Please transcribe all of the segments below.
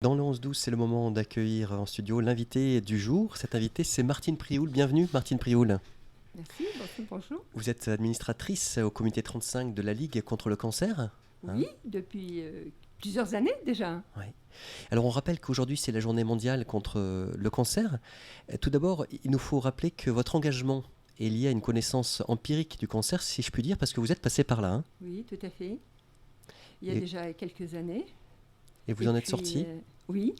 Dans le 11-12, c'est le moment d'accueillir en studio l'invité du jour. Cette invitée, c'est Martine Prioul. Bienvenue, Martine Prioul. Merci, bonjour. Vous êtes administratrice au comité 35 de la Ligue contre le cancer. Hein. Oui, depuis plusieurs années déjà. Ouais. Alors, on rappelle qu'aujourd'hui, c'est la journée mondiale contre le cancer. Tout d'abord, il nous faut rappeler que votre engagement est lié à une connaissance empirique du cancer, si je puis dire, parce que vous êtes passé par là. Hein. Oui, tout à fait. Il y a Et, déjà quelques années. et vous Et en êtes puis, sorti. oui,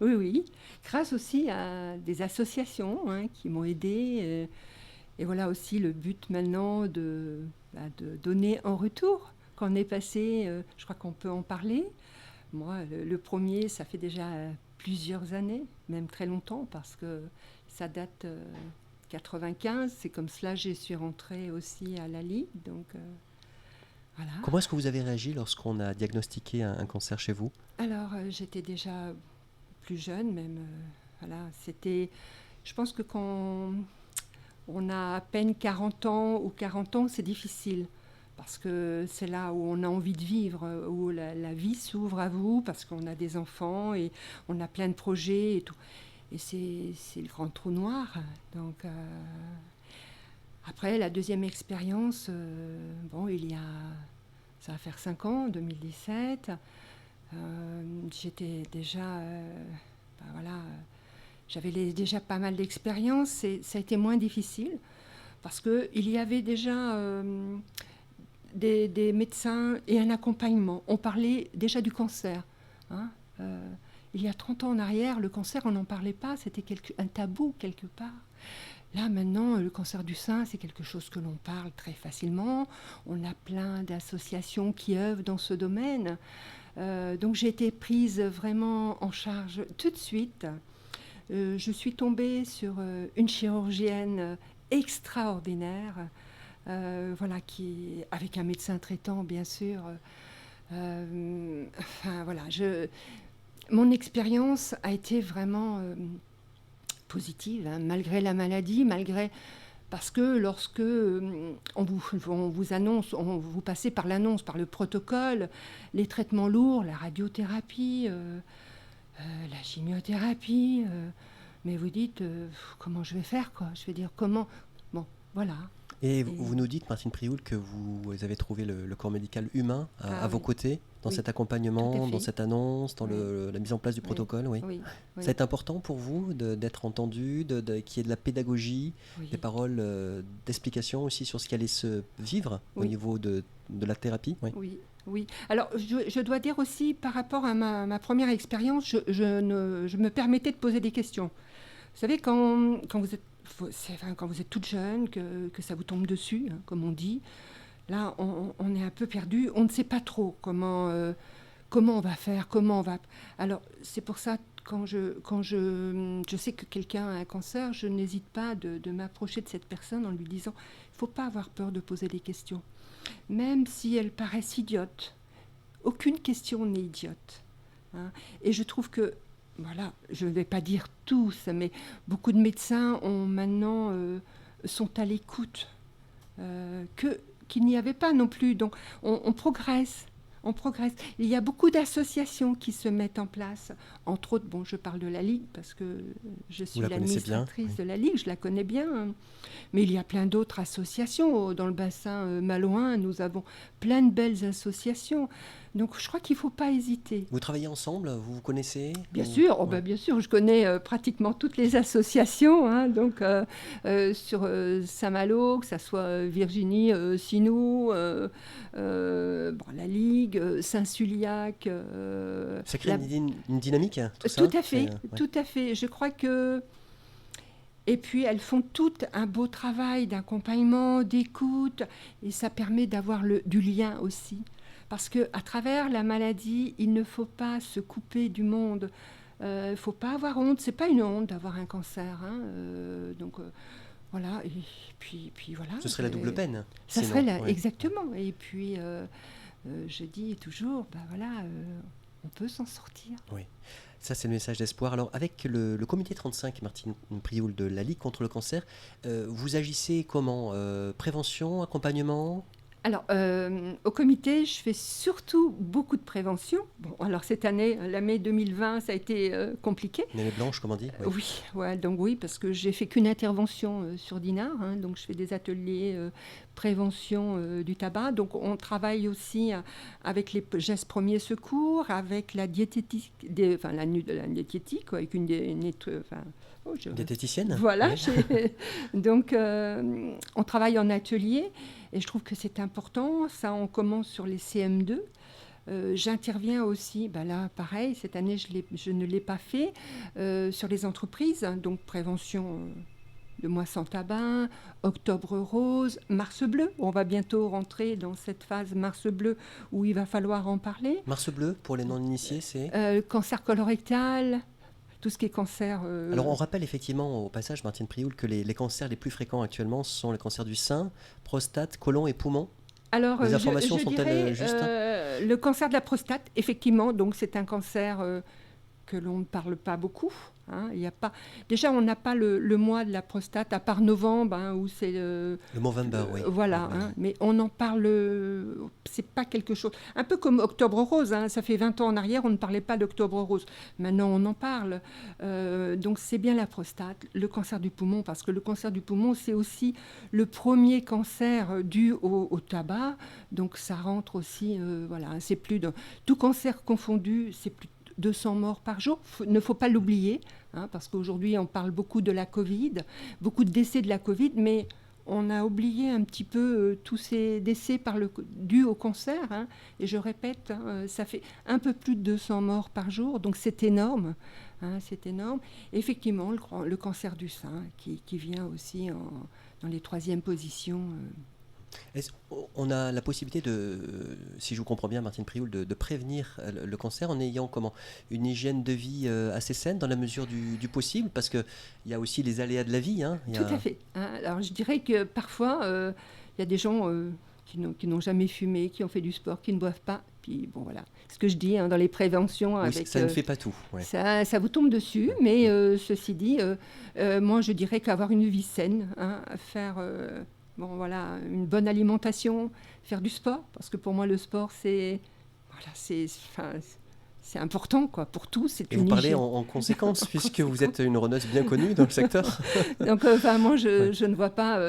oui. Grâce aussi à des associations qui m'ont aidée. Et voilà aussi le but maintenant de donner en retour. Quand on est passé, je crois qu'on peut en parler. Moi, le premier, ça fait déjà plusieurs années, même très longtemps, parce que ça date 95. C'est comme cela que je suis rentrée aussi à la Ligue. Donc voilà. Comment est-ce que vous avez réagi lorsqu'on a diagnostiqué un cancer chez vous? Alors, j'étais déjà plus jeune, même. Voilà, c'était. Je pense que quand on a à peine 40 ans ou 40 ans, c'est difficile. Parce que c'est là où on a envie de vivre, où la vie s'ouvre à vous, parce qu'on a des enfants et on a plein de projets et tout. Et c'est le grand trou noir. Donc, après, la deuxième expérience, bon, ça va faire 5 ans, 2017. J'étais déjà, voilà, j'avais déjà pas mal d'expérience et ça a été moins difficile parce qu'il y avait déjà des médecins et un accompagnement. On parlait déjà du cancer. Hein. Il y a 30 ans en arrière, le cancer, on n'en parlait pas, c'était un tabou quelque part. Là, maintenant, le cancer du sein, c'est quelque chose que l'on parle très facilement. On a plein d'associations qui œuvrent dans ce domaine. Donc, j'ai été prise vraiment en charge tout de suite. Je suis tombée sur une chirurgienne extraordinaire, voilà, avec un médecin traitant, bien sûr. Enfin, voilà, mon expérience a été vraiment positive, hein, malgré la maladie, parce que lorsque on vous annonce, vous passez par l'annonce, par le protocole, les traitements lourds, la radiothérapie, la chimiothérapie, mais vous dites comment je vais faire, quoi. Je vais dire comment. Bon, voilà. Et Et, vous nous dites, Martine Prioul, que vous avez trouvé le corps médical humain à ah vos oui, côtés, dans oui, cet tout à accompagnement, dans fait. cette annonce, dans Oui, la mise en place du oui, protocole, oui. oui, Ça oui, est important pour vous d'être entendu, qu'il y ait de la pédagogie, des oui, paroles d'explication aussi sur ce qui allait se vivre au oui, niveau de la thérapie, oui. oui, oui. Alors, je dois dire aussi, par rapport à ma première expérience, je me permettais de poser des questions. Vous savez, quand vous êtes, enfin, quand vous êtes toute jeune, que ça vous tombe dessus, hein, comme on dit, là, on est un peu perdu. On ne sait pas trop comment on va faire, comment on va. Alors, c'est pour ça, je sais que quelqu'un a un cancer, je n'hésite pas de m'approcher de cette personne en lui disant il ne faut pas avoir peur de poser des questions. Même si elles paraissent idiotes. Aucune question n'est idiote. Hein. Et je trouve que, voilà, je ne vais pas dire tous, mais beaucoup de médecins maintenant sont à l'écoute, qu'il n'y avait pas non plus. Donc on progresse. On progresse. Il y a beaucoup d'associations qui se mettent en place. Entre autres, bon, je parle de la Ligue parce que je Vous suis la connaissez bien, l'administratrice oui. de la Ligue, je la connais bien. Hein. Mais il y a plein d'autres associations. Dans le bassin malouin, nous avons plein de belles associations. Donc je crois qu'il ne faut pas hésiter. Vous travaillez ensemble, vous vous connaissez Bien sûr, oh ouais. ben bien sûr, je connais pratiquement toutes les associations, hein, donc sur Saint-Malo, que ce soit Virginie Sinou, bon, la Ligue, Saint-Suliac. Ça crée une dynamique, hein, tout Tout ça à fait, ouais. tout à fait. Je crois que. Et puis elles font toutes un beau travail d'accompagnement, d'écoute, et ça permet d'avoir du lien aussi. Parce que à travers la maladie, il ne faut pas se couper du monde. Il ne faut pas avoir honte. C'est pas une honte d'avoir un cancer. Hein, donc voilà. Et puis voilà. Ce serait la double peine, Ça serait sinon. là, Ouais. exactement. Et puis je dis toujours, bah voilà, on peut s'en sortir. Oui, ça c'est le message d'espoir. Alors avec le comité 35, Martine Prioul de la Ligue contre le cancer, vous agissez comment? Prévention, accompagnement? Alors, au comité, je fais surtout beaucoup de prévention. Bon, alors cette année, l'année 2020, ça a été compliqué. Une année blanche, comme on dit. Oui, ouais, donc oui, parce que j'ai fait qu'une intervention sur Dinard, hein, donc je fais des ateliers prévention du tabac. Donc on travaille aussi avec les gestes premiers secours, avec la diététique, la diététique, quoi, avec Diététicienne. voilà. Oui. Donc on travaille en atelier et je trouve que c'est important. Ça, on commence sur les CM2. J'interviens aussi, là pareil, cette année je ne l'ai pas fait, sur les entreprises, hein, donc prévention de mois sans tabac, octobre rose, mars bleu. On va bientôt rentrer dans cette phase mars bleu où il va falloir en parler. Mars bleu, pour les non-initiés, c'est cancer colorectal, tout ce qui est cancer. Alors on rappelle effectivement au passage, Martine Prioul, que les cancers les plus fréquents actuellement sont les cancers du sein, prostate, côlon et poumon. Alors, les informations sont-elles justes le cancer de la prostate, effectivement, donc c'est un cancer que l'on ne parle pas beaucoup. Hein, il y a pas... Déjà, on n'a pas le mois de la prostate, à part novembre, hein, où c'est le Movember, oui. Voilà, hein, mais on en parle... c'est pas quelque chose... Un peu comme Octobre Rose, hein, ça fait 20 ans en arrière, on ne parlait pas d'Octobre Rose. Maintenant, on en parle. Donc, c'est bien la prostate, le cancer du poumon, parce que le cancer du poumon, c'est aussi le premier cancer dû au tabac. Donc, ça rentre aussi... voilà, c'est plus de... Tout cancer confondu, c'est plus 200 morts par jour. Il ne faut pas l'oublier, hein, parce qu'aujourd'hui, on parle beaucoup de la Covid, beaucoup de décès de la Covid, mais on a oublié un petit peu tous ces décès dus au cancer. Hein, et je répète, hein, ça fait un peu plus de 200 morts par jour, donc c'est énorme. Hein, c'est énorme. Et effectivement, le cancer du sein, qui vient aussi dans les troisièmes positions. On a la possibilité si je vous comprends bien Martine Prioul, de prévenir le cancer en ayant une hygiène de vie assez saine dans la mesure du possible, parce qu'il y a aussi les aléas de la vie. Hein, Tout à fait. Hein, alors je dirais que parfois, il y a des gens qui n'ont jamais fumé, qui ont fait du sport, qui ne boivent pas. Puis bon, voilà. Ce que je dis dans les préventions. Oui, avec, ça ne fait pas tout. Ouais. Ça vous tombe dessus, mais ceci dit, moi je dirais qu'avoir une vie saine, hein, faire... Bon, voilà, une bonne alimentation, faire du sport, parce que pour moi, le sport, c'est important, quoi, pour tous. Et vous parlez en conséquence, puisque vous êtes une runneuse bien connue dans le secteur. Donc, moi, je ne vois pas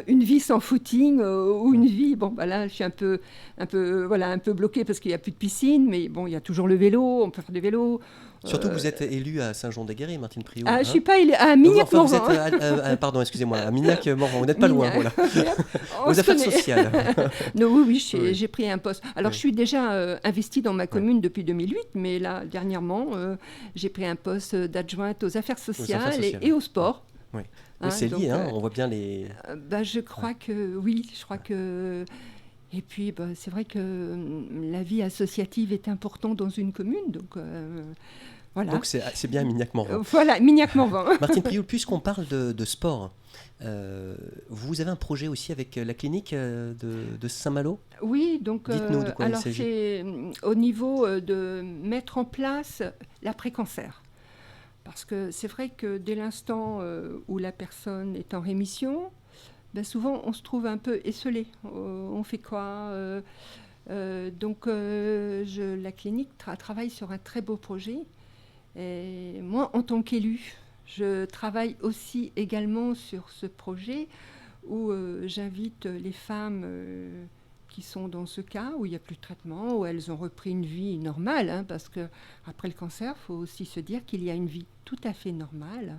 une vie sans footing ou une vie... Bon, là, je suis un peu bloquée parce qu'il n'y a plus de piscine, mais bon, il y a toujours le vélo, on peut faire du vélo. Surtout que vous êtes élue à Saint-Jean-des-Guéry, Martine Prioul. Je ne suis pas élue à Mignac-Morvan. Pardon, excusez-moi, à Mignac-Morvan. Vous n'êtes pas loin, voilà. Aux affaires sociales. Non, oui, j'ai pris un poste. Alors, je suis déjà investie dans ma commune depuis 2008, mais là, dernièrement, j'ai pris un poste d'adjointe aux affaires sociales, et au sport. Oui, c'est lié, on voit bien les... je crois que oui, Et puis, c'est vrai que la vie associative est importante dans une commune, donc voilà. Donc c'est bien Mignac-Morvan. Voilà, Mignac-Morvan. Martine Prioul, puisqu'on parle de sport, vous avez un projet aussi avec la clinique de Saint-Malo ? Oui, donc dites-nous de quoi il s'agit. C'est au niveau de mettre en place l'après-cancer. Parce que c'est vrai que dès l'instant où la personne est en rémission, souvent on se trouve un peu esselé. On fait quoi Donc la clinique travaille sur un très beau projet. Et moi, en tant qu'élue, je travaille aussi également sur ce projet où j'invite les femmes qui sont dans ce cas, où il n'y a plus de traitement, où elles ont repris une vie normale, hein, parce qu'après le cancer, il faut aussi se dire qu'il y a une vie tout à fait normale.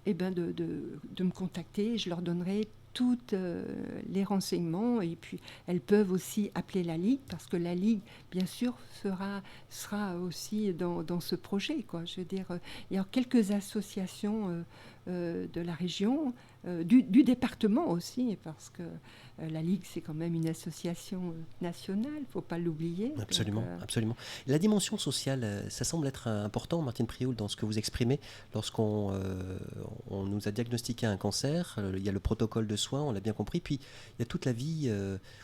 De me contacter, je leur donnerai tous les renseignements, et puis elles peuvent aussi appeler la Ligue, parce que la Ligue, bien sûr, sera aussi dans ce projet, quoi. Je veux dire, il y a quelques associations de la région, du département aussi, parce que la Ligue, c'est quand même une association nationale, il ne faut pas l'oublier. Absolument, donc, absolument. La dimension sociale, ça semble être important, Martine Prioul, dans ce que vous exprimez. Lorsqu'on on nous a diagnostiqué un cancer, il y a le protocole de soins, on l'a bien compris, puis il y a toute la vie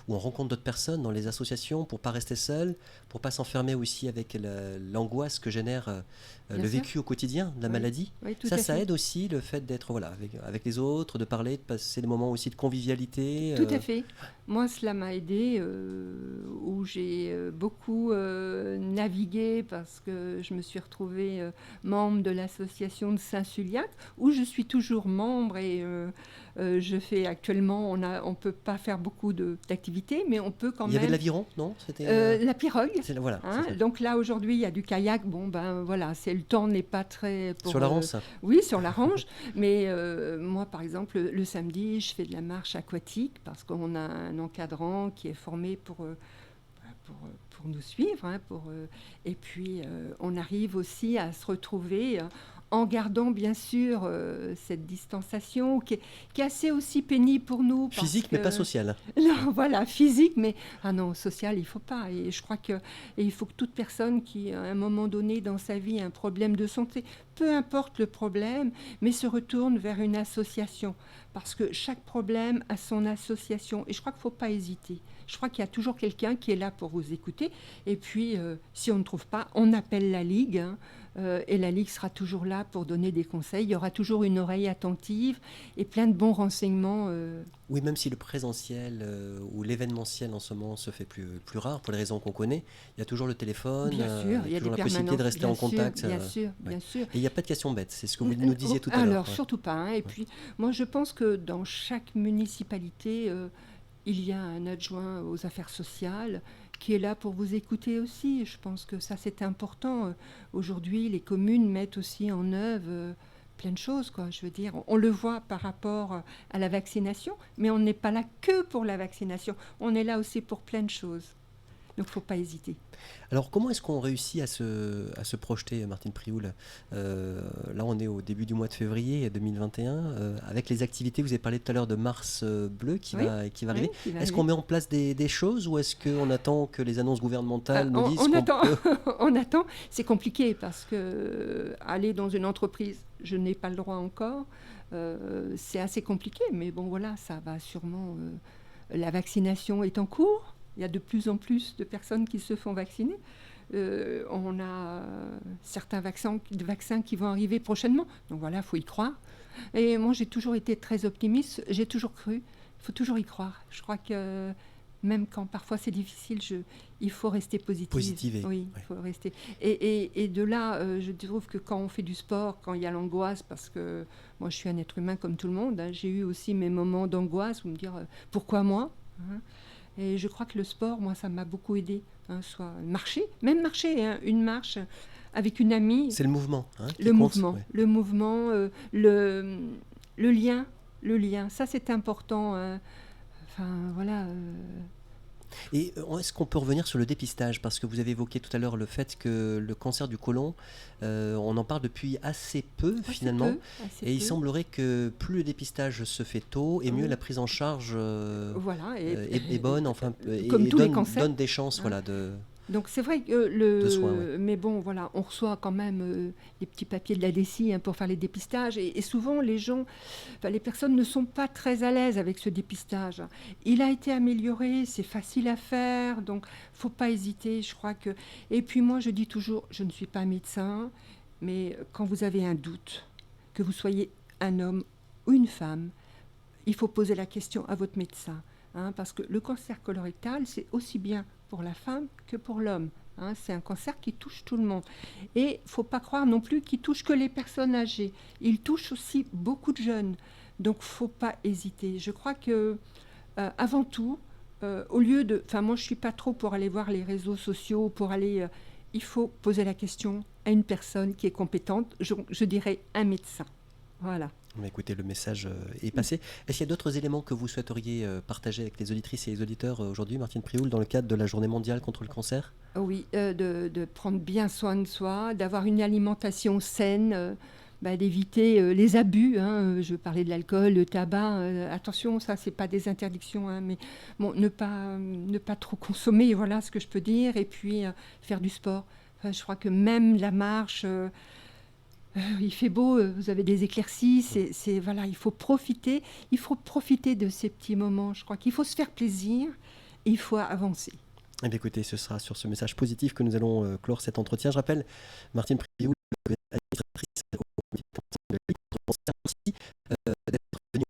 où on rencontre d'autres personnes dans les associations pour ne pas rester seul, pour ne pas s'enfermer aussi avec l'angoisse que génère le vécu au quotidien de la maladie. Oui, ça aide aussi, le fait d'être avec les autres, autres, de parler, de passer des moments aussi de convivialité. Tout à fait. Moi, cela m'a aidé, où j'ai beaucoup navigué parce que je me suis retrouvée membre de l'association de Saint-Suliac, où je suis toujours membre et je fais actuellement, on peut pas faire beaucoup d'activités, mais on peut quand Il y avait de même. l'aviron, non? C'était La pirogue. voilà, c'est ça. Donc là, aujourd'hui, il y a du kayak. Bon, ben voilà, le temps n'est pas très. Sur la Rance? Oui, sur la Range. Mais moi, par exemple, le samedi, je fais de la marche aquatique parce qu'on a un encadrant qui est formé pour nous suivre. Et puis, on arrive aussi à se retrouver en gardant bien sûr cette distanciation qui est assez aussi pénible pour nous. Physique, mais pas sociale. Non, voilà, physique, mais ah non, social, il faut pas. Et je crois il faut que toute personne qui, à un moment donné dans sa vie, a un problème de santé, peu importe le problème, mais se retourne vers une association. Parce que chaque problème a son association. Et je crois qu'il ne faut pas hésiter. Je crois qu'il y a toujours quelqu'un qui est là pour vous écouter. Et puis, si on ne trouve pas, on appelle la Ligue. Et la Ligue sera toujours là pour donner des conseils. Il y aura toujours une oreille attentive et plein de bons renseignements. Oui, même si le présentiel ou l'événementiel en ce moment se fait plus rare, pour les raisons qu'on connaît, il y a toujours le téléphone, Bien sûr, il y a toujours des la possibilité de rester en contact. Bien sûr, Ouais. bien sûr. Et il n'y a pas de questions bêtes, c'est ce que vous nous disiez tout à l'heure. Alors, surtout pas. Et puis, moi, je pense que dans chaque municipalité, il y a un adjoint aux affaires sociales qui est là pour vous écouter aussi. Je pense que ça, c'est important. Aujourd'hui, les communes mettent aussi en œuvre plein de choses, quoi. Je veux dire, on le voit par rapport à la vaccination, mais on n'est pas là que pour la vaccination. On est là aussi pour plein de choses. Donc, il ne faut pas hésiter. Alors, comment est-ce qu'on réussit à se projeter, Martine Prioul? Là, on est au début du mois de février 2021. Avec les activités, vous avez parlé tout à l'heure de Mars Bleu qui va arriver. Qui va Est-ce qu'on met en place des choses ou est-ce qu'on attend que les annonces gouvernementales nous disent on qu'on attend. peut... On attend. C'est compliqué parce que aller dans une entreprise, je n'ai pas le droit encore. C'est assez compliqué, mais bon, voilà, ça va sûrement... la vaccination est en cours. Il y a de plus en plus de personnes qui se font vacciner. On a certains vaccins qui vont arriver prochainement. Donc voilà, il faut y croire. Et moi, j'ai toujours été très optimiste. J'ai toujours cru. Il faut toujours y croire. Je crois que même quand parfois c'est difficile, il faut rester positif. Positiver. Oui, il faut rester. Et de là, je trouve que quand on fait du sport, quand il y a l'angoisse, parce que moi, je suis un être humain comme tout le monde, j'ai eu aussi mes moments d'angoisse où me dire pourquoi moi, Et je crois que le sport, moi, ça m'a beaucoup aidé. Soit marcher, même marcher, une marche avec une amie. C'est le mouvement qui le, compte, mouvement ouais. le mouvement, le lien, ça c'est important. Enfin, voilà. Et est-ce qu'on peut revenir sur le dépistage? Parce que vous avez évoqué tout à l'heure le fait que le cancer du côlon, on en parle depuis assez peu finalement. Et il semblerait que plus le dépistage se fait tôt et mieux la prise en charge voilà, est bonne, enfin, comme et tous les cancers. donne des chances voilà, de... Donc c'est vrai que soins, ouais. Mais bon, voilà, on reçoit quand même les petits papiers de la DECI pour faire les dépistages. Et souvent, les personnes ne sont pas très à l'aise avec ce dépistage. Il a été amélioré, c'est facile à faire, donc faut pas hésiter. Je crois que. Et puis moi, je dis toujours, je ne suis pas médecin, mais quand vous avez un doute, que vous soyez un homme ou une femme, il faut poser la question à votre médecin, parce que le cancer colorectal, c'est aussi bien pour la femme que pour l'homme. C'est un cancer qui touche tout le monde. Et il ne faut pas croire non plus qu'il touche que les personnes âgées. Il touche aussi beaucoup de jeunes. Donc, il ne faut pas hésiter. Je crois que, avant tout, au lieu de... Enfin, moi, je ne suis pas trop pour aller voir les réseaux sociaux, pour aller... il faut poser la question à une personne qui est compétente. Je dirais un médecin. Voilà. Écoutez, le message est passé. Est-ce qu'il y a d'autres éléments que vous souhaiteriez partager avec les auditrices et les auditeurs aujourd'hui, Martine Prioul, dans le cadre de la Journée mondiale contre le cancer? Oui, de prendre bien soin de soi, d'avoir une alimentation saine, d'éviter les abus. Je parlais de l'alcool, le tabac. Attention, ça, c'est pas des interdictions, mais bon, ne pas trop consommer, voilà ce que je peux dire. Et puis, faire du sport. Enfin, je crois que même la marche... il fait beau, vous avez des éclaircies, voilà, il faut profiter de ces petits moments. Je crois qu'il faut se faire plaisir et il faut avancer. Eh bien, écoutez, ce sera sur ce message positif que nous allons clore cet entretien. Je rappelle, Martine Prioul, administratrice au comité de la Ligue contre le cancer, merci d'être venue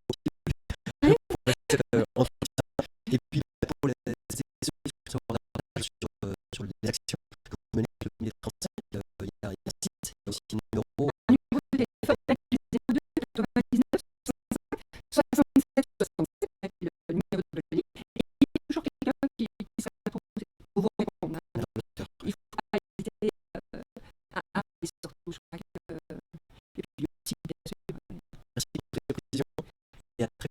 et à très